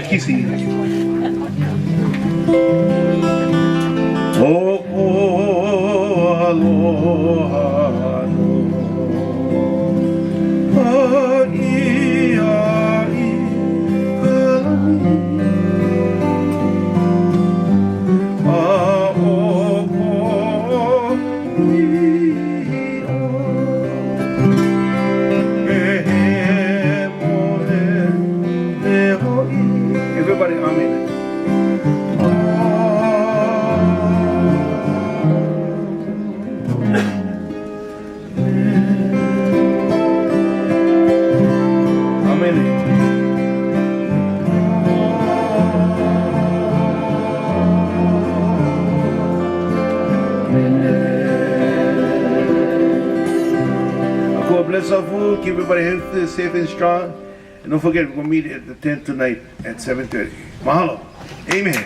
Kissy. Oh, aloha no. Ai, ai, kalami. Everybody, amen. God bless our food, keep everybody healthy, safe and strong. And don't forget, we're going to meet at the tent tonight at 7:30. Mahalo. Amen.